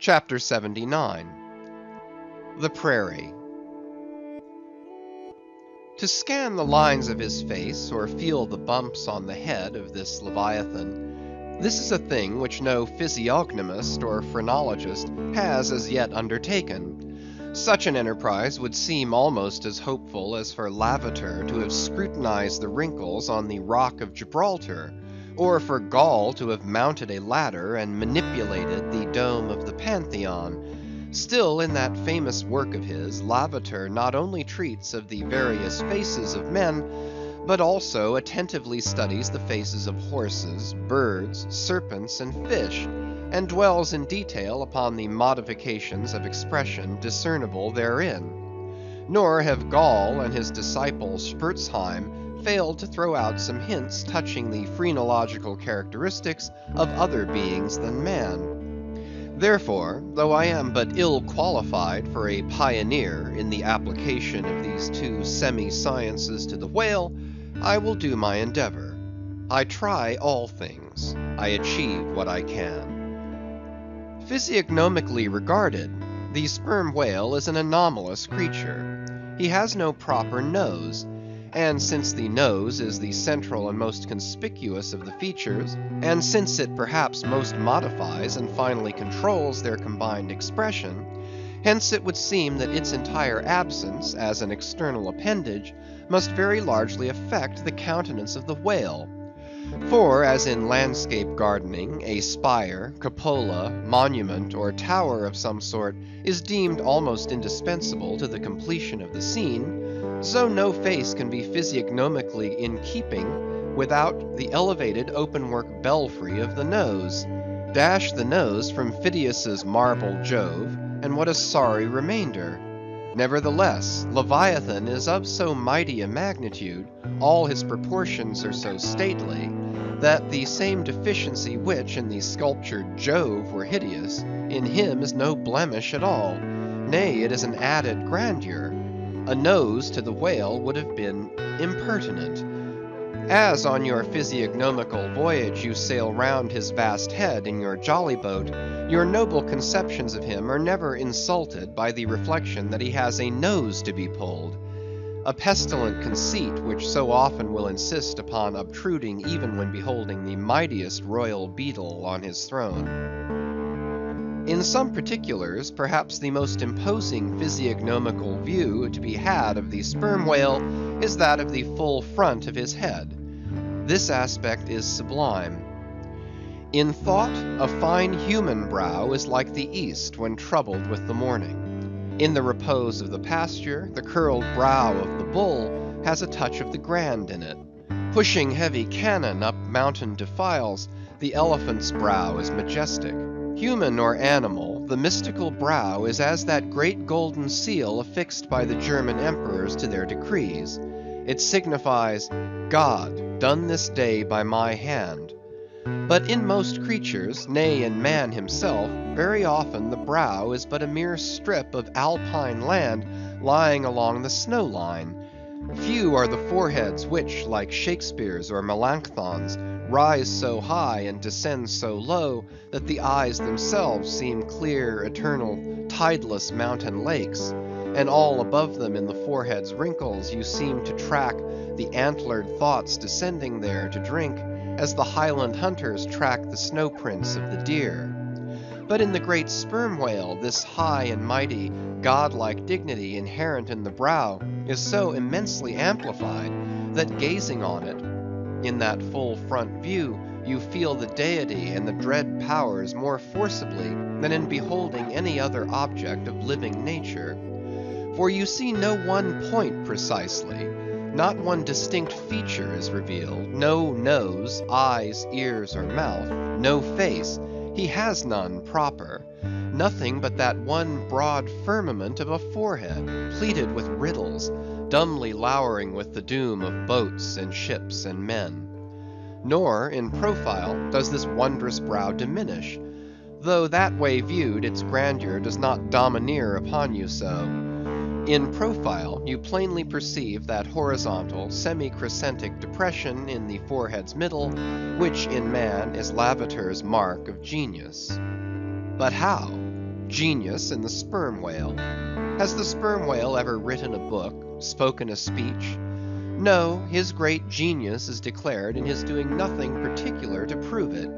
Chapter 79. The Prairie. To scan the lines of his face, or feel the bumps on the head of this Leviathan, this is a thing which no physiognomist or phrenologist has as yet undertaken. Such an enterprise would seem almost as hopeful as for Lavater to have scrutinized the wrinkles on the rock of Gibraltar, or for Gaul to have mounted a ladder and manipulated the dome of the Pantheon. Still, in that famous work of his, Lavater not only treats of the various faces of men, but also attentively studies the faces of horses, birds, serpents, and fish, and dwells in detail upon the modifications of expression discernible therein. Nor have Gall and his disciple Spurzheim failed to throw out some hints touching the phrenological characteristics of other beings than man. Therefore, though I am but ill qualified for a pioneer in the application of these two semi-sciences to the whale, I will do my endeavor. I try all things. I achieve what I can. Physiognomically regarded, the sperm whale is an anomalous creature. He has no proper nose, and since the nose is the central and most conspicuous of the features, and since it perhaps most modifies and finally controls their combined expression, hence it would seem that its entire absence as an external appendage must very largely affect the countenance of the whale. For, as in landscape gardening, a spire, cupola, monument, or tower of some sort is deemed almost indispensable to the completion of the scene, so no face can be physiognomically in keeping without the elevated open-work belfry of the nose. Dash the nose from Phidias's marble Jove, and what a sorry remainder! Nevertheless, Leviathan is of so mighty a magnitude, all his proportions are so stately, that the same deficiency which in the sculptured Jove were hideous, in him is no blemish at all. Nay, it is an added grandeur. A nose to the whale would have been impertinent. As on your physiognomical voyage you sail round his vast head in your jolly boat, your noble conceptions of him are never insulted by the reflection that he has a nose to be pulled, a pestilent conceit which so often will insist upon obtruding even when beholding the mightiest royal beetle on his throne. In some particulars, perhaps the most imposing physiognomical view to be had of the sperm whale is that of the full front of his head. This aspect is sublime. In thought, a fine human brow is like the east when troubled with the morning. In the repose of the pasture, the curled brow of the bull has a touch of the grand in it. Pushing heavy cannon up mountain defiles, the elephant's brow is majestic. Human or animal, the mystical brow is as that great golden seal affixed by the German emperors to their decrees. It signifies, God, done this day by my hand. But in most creatures, nay, in man himself, very often the brow is but a mere strip of alpine land lying along the snow line. Few are the foreheads which, like Shakespeare's or Melanchthon's, rise so high and descend so low that the eyes themselves seem clear, eternal, tideless mountain lakes, and all above them in the forehead's wrinkles you seem to track the antlered thoughts descending there to drink, as the Highland hunters track the snow prints of the deer. But in the great sperm whale, this high and mighty, godlike dignity inherent in the brow is so immensely amplified that gazing on it, in that full front view, you feel the deity and the dread powers more forcibly than in beholding any other object of living nature. For you see no one point precisely, not one distinct feature is revealed, no nose, eyes, ears, or mouth, no face, he has none proper, nothing but that one broad firmament of a forehead, pleated with riddles, dumbly lowering with the doom of boats and ships and men. Nor, in profile, does this wondrous brow diminish, though that way viewed its grandeur does not domineer upon you so. In profile, you plainly perceive that horizontal, semi-crescentic depression in the forehead's middle, which in man is Lavater's mark of genius. But how? Genius in the sperm whale. Has the sperm whale ever written a book, spoken a speech? No, his great genius is declared in his doing nothing particular to prove it.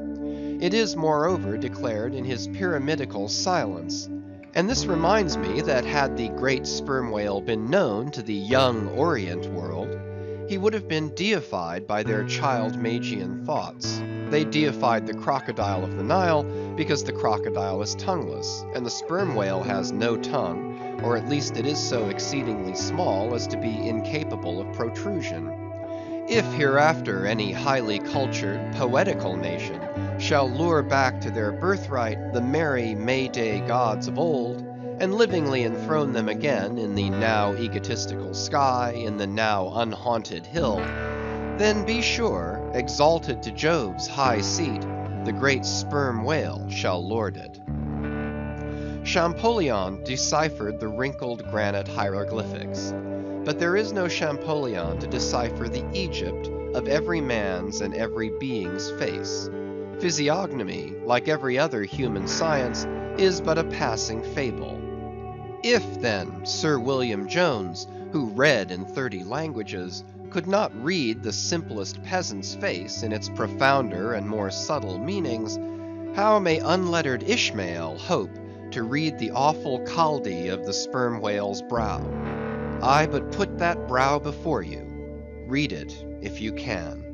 It is, moreover, declared in his pyramidical silence. And this reminds me that had the great sperm whale been known to the young Orient world, he would have been deified by their child Magian thoughts. They deified the crocodile of the Nile because the crocodile is tongueless, and the sperm whale has no tongue, or at least it is so exceedingly small as to be incapable of protrusion. If hereafter any highly cultured, poetical nation shall lure back to their birthright the merry May-Day gods of old, and livingly enthrone them again in the now egotistical sky, in the now unhaunted hill, then be sure, exalted to Jove's high seat, the great sperm whale shall lord it. Champollion deciphered the wrinkled granite hieroglyphics, but there is no Champollion to decipher the Egypt of every man's and every being's face. Physiognomy, like every other human science, is but a passing fable. If, then, Sir William Jones, who read in 30 languages, could not read the simplest peasant's face in its profounder and more subtle meanings, how may unlettered Ishmael hope to read the awful Chaldee of the sperm whale's brow? I but put that brow before you. Read it if you can.